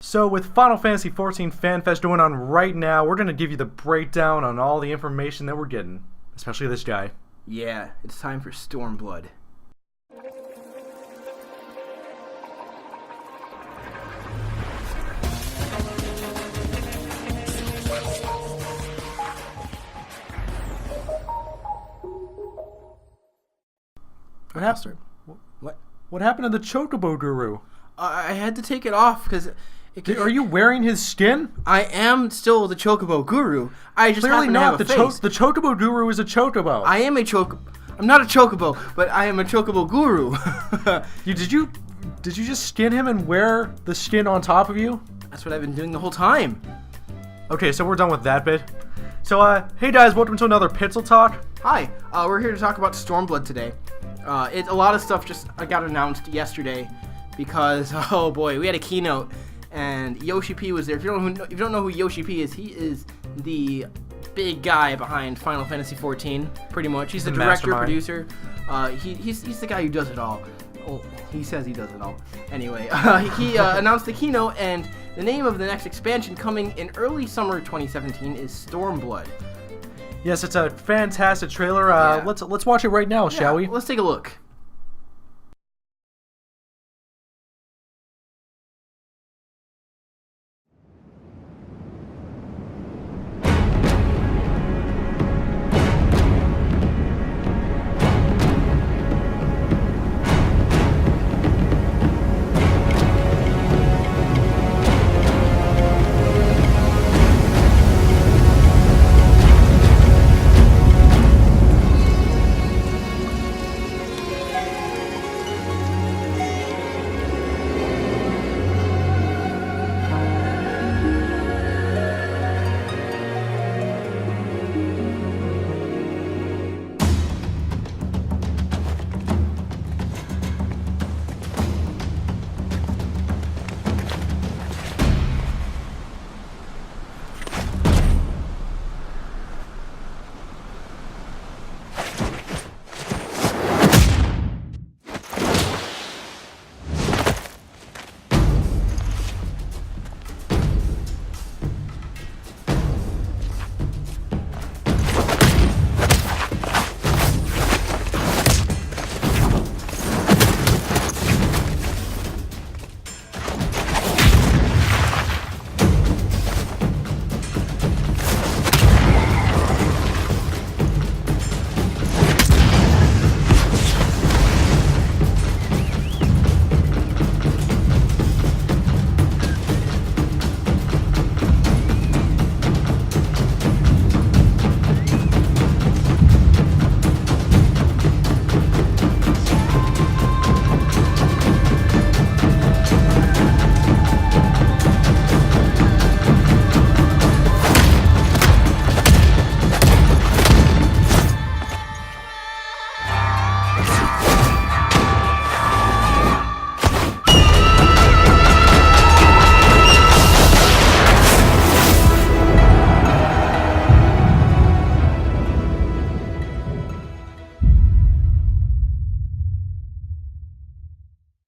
So with Final Fantasy XIV FanFest going on right now, we're going to give you the breakdown on all the information that we're getting, especially this guy. Yeah, it's time for Stormblood. What happened? What happened to the Chocobo Guru? I had to take it off because... Are you wearing his skin? I am still the Chocobo Guru. I just Clearly happen not. to have a face. The Chocobo Guru is a Chocobo. I am a Chocobo. I'm not a Chocobo, but I am a Chocobo Guru. Did you just skin him and wear the skin on top of you? That's what I've been doing the whole time. Okay, so we're done with that bit. So, hey guys, welcome to another Pitzel Talk. Hi, we're here to talk about Stormblood today. A lot of stuff just got announced yesterday because, oh boy, we had a keynote. And Yoshi P was there. If you don't know who Yoshi P is, he is the big guy behind Final Fantasy XIV, pretty much. He's the director, producer. He's the guy who does it all. Well, he says he does it all. Anyway, he announced the keynote, and the name of the next expansion coming in early summer 2017 is Stormblood. Yes, it's a fantastic trailer. Yeah. Let's watch it right now, shall we? Let's take a look.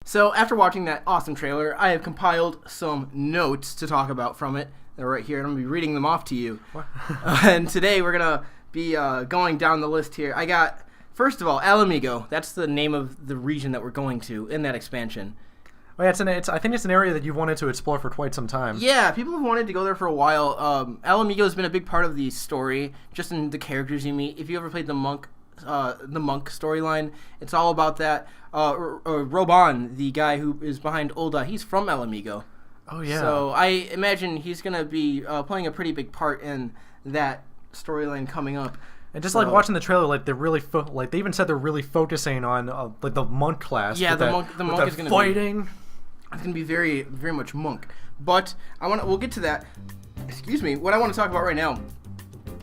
So after watching that awesome trailer, I have compiled some notes to talk about from it. They're right here, and I'm going to be reading them off to you. And today we're going to be going down the list here. I got, first of all, Alamigo. That's the name of the region that we're going to in that expansion. Oh, yeah, I think it's an area that you've wanted to explore for quite some time. Yeah, people have wanted to go there for a while. Alamigo has been a big part of the story, just in the characters you meet. If you ever played the monk storyline, it's all about that. Roban, the guy who is behind Ul'dah, he's from Alamigo. Oh yeah. So I imagine he's gonna be playing a pretty big part in that storyline coming up. And just like watching the trailer, like they're really they even said they're really focusing on like the monk class. Yeah, the monk is gonna fighting. It's gonna be very, very much monk. But we'll get to that. Excuse me. What I want to talk about right now.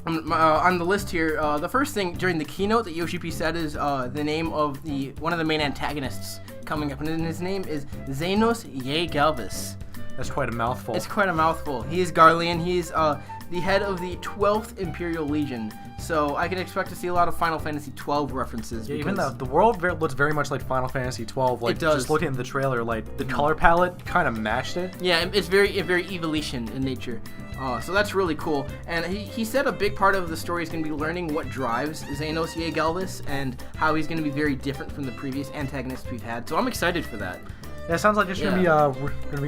On the list here, the first thing during the keynote that Yoshi P said is the name of one of the main antagonists coming up, and his name is Xenos Ye Galvis. That's quite a mouthful. It's quite a mouthful. He is Garlean. He's the head of the 12th Imperial Legion. So I can expect to see a lot of Final Fantasy XII references. Yeah, even the world looks very much like Final Fantasy XII. Like, it does. Just looking at the trailer, like the color palette kind of matched it. Yeah, it's very Evolution in nature. So that's really cool. And he said a big part of the story is going to be learning what drives Xenos Galvis and how he's going to be very different from the previous antagonists we've had. So I'm excited for that. Yeah, it sounds like it's gonna be a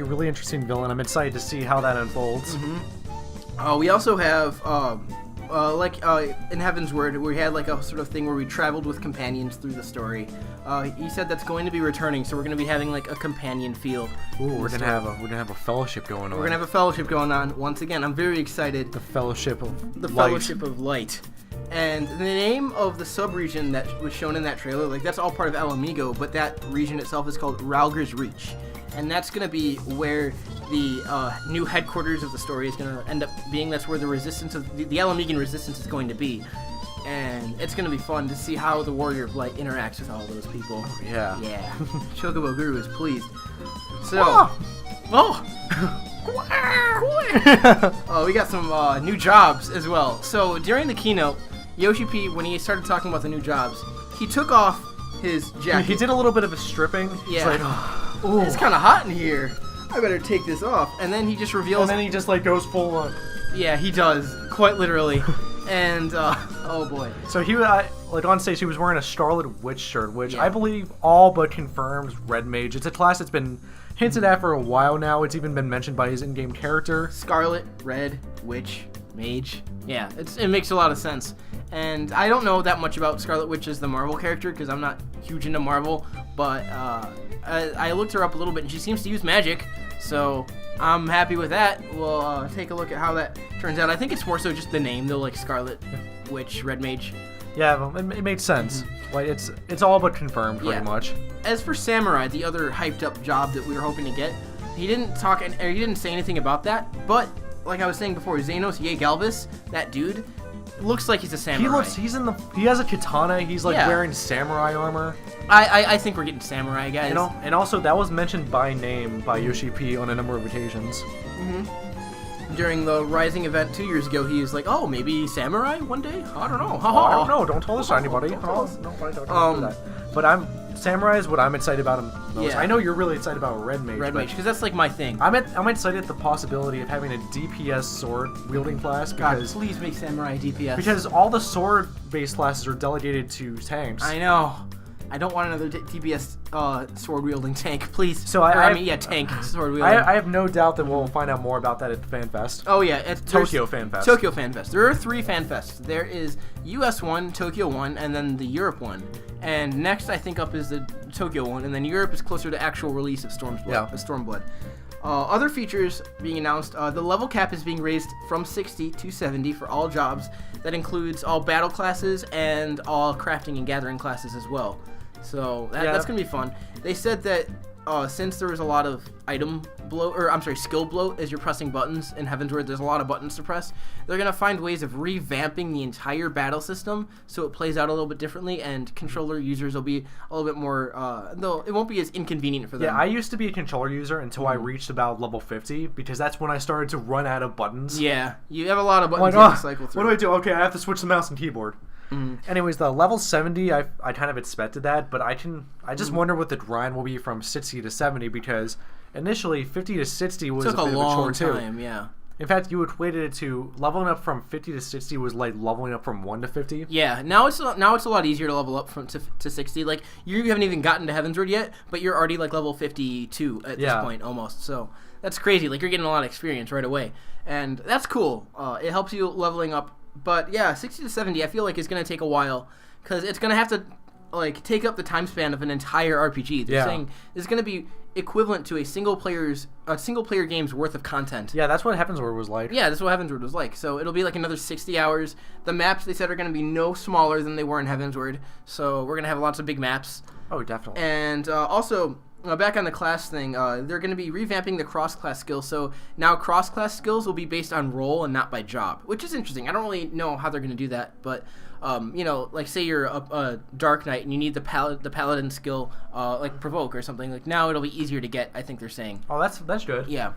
really interesting villain. I'm excited to see how that unfolds. We also have in Heaven's Word, we had like a sort of thing where we traveled with companions through the story. He said that's going to be returning, so we're going to be having like a companion feel. Ooh, we're gonna have a fellowship going on. We're gonna have a fellowship going on once again. I'm very excited. The Fellowship of The Light. Fellowship of Light. And the name of the sub-region that was shown in that trailer, like that's all part of El Amigo, but that region itself is called Ralger's Reach. And that's going to be where the new headquarters of the story is going to end up being. That's where the resistance of the El Amigan resistance is going to be. And it's going to be fun to see how the Warrior of Light interacts with all those people. Yeah. Yeah. Chocobo Guru is pleased. So... we got some new jobs as well. So during the keynote, Yoshi P, when he started talking about the new jobs, he took off his jacket. He did a little bit of a stripping. Yeah. He's like, It's kind of hot in here. I better take this off. And then he just reveals... And then he just like goes full on. Yeah, he does. Quite literally. And, oh boy. So he, like on stage, he was wearing a Scarlet Witch shirt, which I believe all but confirms Red Mage. It's a class that's been hinted at for a while now. It's even been mentioned by his in-game character. Scarlet, Red, Witch, Mage. Yeah, it makes a lot of sense. And I don't know that much about Scarlet Witch as the Marvel character because I'm not huge into Marvel, but I looked her up a little bit and she seems to use magic, so I'm happy with that. We'll take a look at how that turns out. I think it's more so just the name though, like Scarlet Witch, Red Mage. Yeah, well, it made sense. Like it's all but confirmed pretty much. As for Samurai, the other hyped up job that we were hoping to get, he didn't say anything about that, but like I was saying before, Xenos Galvis, that dude, looks like he's a samurai. He has a katana. He's like wearing samurai armor. I think we're getting samurai, guys. And also that was mentioned by name by Yoshi P on a number of occasions. During the Rising event 2 years ago, he was like, "Oh, maybe samurai one day. I don't know. I don't know. Don't tell this to anybody. Don't do that." But samurai is what I'm excited about him most. Yeah. I know you're really excited about Red Mage. Red Mage, because that's like my thing. I'm excited at the possibility of having a DPS sword wielding class because God, please make samurai DPS. Because all the sword based classes are delegated to tanks. I know. I don't want another DPS sword wielding tank, please. So tank sword wielding. I have no doubt that we'll find out more about that at the FanFest. Oh yeah, at Tokyo FanFest. Tokyo FanFest. There are 3 FanFests. There is US one, Tokyo one, and then the Europe one. And next, I think up is the Tokyo one, and then Europe is closer to actual release of Stormblood. Other features being announced: the level cap is being raised from 60 to 70 for all jobs. That includes all battle classes and all crafting and gathering classes as well. So that's gonna be fun. They said that since there was a lot of skill bloat as you're pressing buttons in Heaven's Word, there's a lot of buttons to press. They're gonna find ways of revamping the entire battle system so it plays out a little bit differently, and controller users will be a little bit more. Though it won't be as inconvenient for them. Yeah, I used to be a controller user until I reached about level 50 because that's when I started to run out of buttons. Yeah, you have a lot of buttons to cycle through. What do I do? Okay, I have to switch the mouse and keyboard. Anyways, the level 70, I kind of expected that, but I just wonder what the grind will be from 60 to 70 because initially 50 to 60 was a bit of a chore too. Yeah. In fact, you equated it to leveling up from 50 to 60 was like leveling up from 1 to 50. Yeah, now it's a lot easier to level up to 60. Like you haven't even gotten to Heaven's Word yet, but you're already like level 52 at this point almost. So that's crazy. Like you're getting a lot of experience right away, and that's cool. It helps you leveling up. But yeah, 60 to 70, I feel like is gonna take a while because it's gonna have to like take up the time span of an entire RPG. They're saying it's gonna be equivalent to a single player game's worth of content. Yeah, that's what Heaven's Word was like. Yeah, that's what Heaven's Word was like. So it'll be like another 60 hours. The maps they said are gonna be no smaller than they were in Heaven's Word. So we're gonna have lots of big maps. Oh, definitely. And also, back on the class thing, they're going to be revamping the cross-class skills. So now cross-class skills will be based on role and not by job, which is interesting. I don't really know how they're going to do that, but like say you're a Dark Knight and you need the Paladin skill, like Provoke or something. Like now it'll be easier to get. I think they're saying. Oh, that's good. Yeah.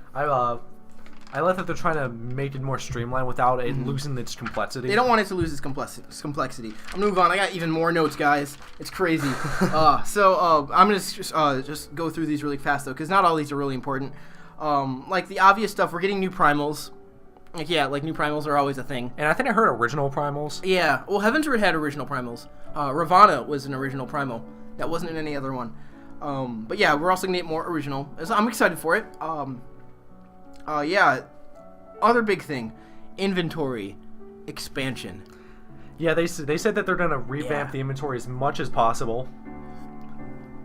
I like that they're trying to make it more streamlined without it losing its complexity. They don't want it to lose its complexity. I'm gonna move on. I got even more notes, guys. It's crazy. So I'm gonna just go through these really fast though, because not all these are really important. Like the obvious stuff, we're getting new Primals. Like new Primals are always a thing. And I think I heard original Primals. Yeah. Well, Heavensward had original Primals. Ravana was an original Primal. That wasn't in any other one. But yeah, we're also gonna get more original. So I'm excited for it. Other big thing, inventory expansion. Yeah, they said that they're going to revamp the inventory as much as possible.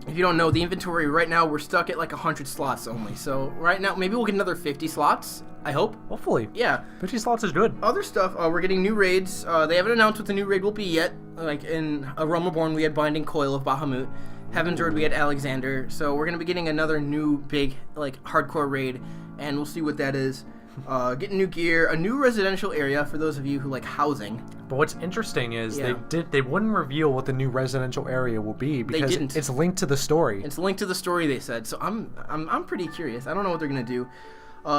If you don't know, the inventory right now, we're stuck at like 100 slots only. So right now, maybe we'll get another 50 slots, I hope. Hopefully. Yeah. 50 slots is good. Other stuff, we're getting new raids. They haven't announced what the new raid will be yet. Like in A Realm Reborn, we had Binding Coil of Bahamut. Heavensward, we had Alexander. So we're going to be getting another new big, like, hardcore raid. And we'll see what that is. Getting new gear, a new residential area for those of you who like housing. But what's interesting is they wouldn't reveal what the new residential area will be because it's linked to the story. It's linked to the story, they said. So I'm pretty curious. I don't know what they're gonna do.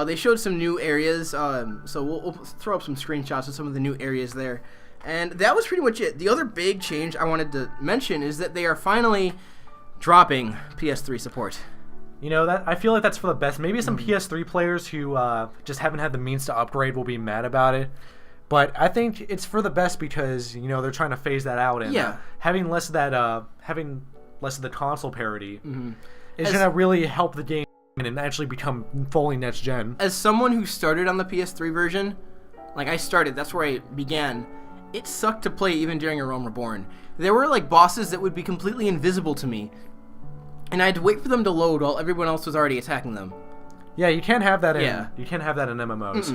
They showed some new areas. So we'll throw up some screenshots of some of the new areas there. And that was pretty much it. The other big change I wanted to mention is that they are finally dropping PS3 support. You know, that I feel like that's for the best. Maybe some PS3 players who just haven't had the means to upgrade will be mad about it. But I think it's for the best because, you know, they're trying to phase that out. And having less of the console parity is going to really help the game and actually become fully next gen. As someone who started on the PS3 version, like I started, that's where I began, it sucked to play even during A Realm Reborn. There were like bosses that would be completely invisible to me. And I had to wait for them to load while everyone else was already attacking them. Yeah, you can't have that in you can't have that in MMOs.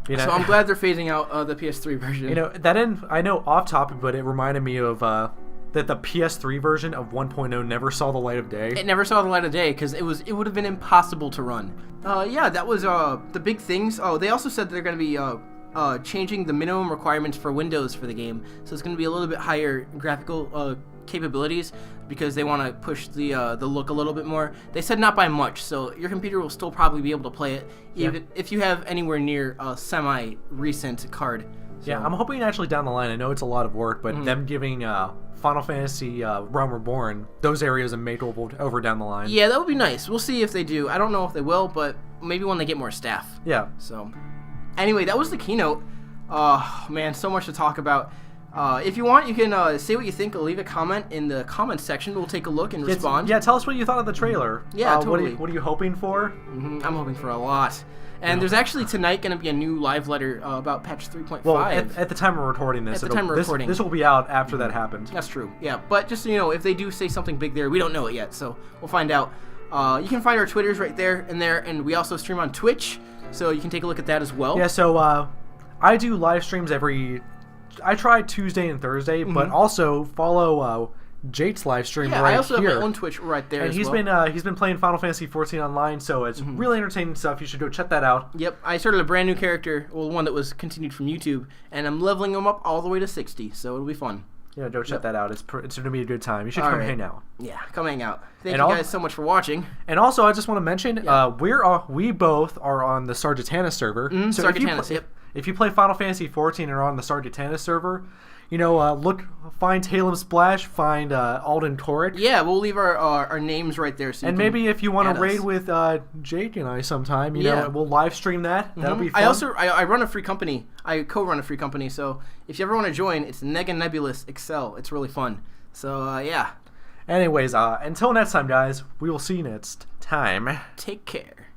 You know, so I'm glad they're phasing out the PS3 version. You know, I know off topic, but it reminded me of that the PS3 version of 1.0 never saw the light of day. It never saw the light of day because it would have been impossible to run. That was the big things. Oh, they also said they're going to be changing the minimum requirements for Windows for the game, so it's going to be a little bit higher graphical capabilities because they want to push the look a little bit more. They said not by much, so your computer will still probably be able to play it even if you have anywhere near a semi-recent card. So. Yeah, I'm hoping actually down the line, I know it's a lot of work, but them giving Final Fantasy Realm Reborn those areas and Mage over down the line. Yeah, that would be nice. We'll see if they do. I don't know if they will, but maybe when they get more staff. Yeah. So, anyway, that was the keynote. Oh, man, so much to talk about. If you want, you can say what you think or leave a comment in the comments section. We'll take a look and respond. Yeah, tell us what you thought of the trailer. Yeah, totally. What are you hoping for? I'm hoping for a lot. And there's actually tonight going to be a new live letter about patch 3.5. Well, at the time we're recording this. This will be out after that happens. That's true. Yeah, but just so you know, if they do say something big there, we don't know it yet, so we'll find out. You can find our Twitters right there, and we also stream on Twitch, so you can take a look at that as well. Yeah, so I do live streams I try Tuesday and Thursday, but also follow Jake's live stream right here. Yeah, I also have my own Twitch right there and he's been playing Final Fantasy XIV online, so it's really entertaining stuff. You should go check that out. Yep, I started a brand new character, one that was continued from YouTube, and I'm leveling him up all the way to 60, so it'll be fun. Yeah, go check that out. It's going to be a good time. You should come hang out. Yeah, come hang out. Thank you guys so much for watching. And also, I just want to mention, we both are on the Sargatanas server. So Sargatanas, if you play Final Fantasy XIV and are on the Sargatanas server, find Talem Splash, find Alden Torek. Yeah, we'll leave our names right there. So maybe if you want to raid with Jake and I sometime, we'll live stream that. That'll be fun. I run a free company. I co-run a free company, so if you ever want to join, it's Nega Nebulous Excel. It's really fun. So, yeah. Anyways, until next time, guys, we will see you next time. Take care.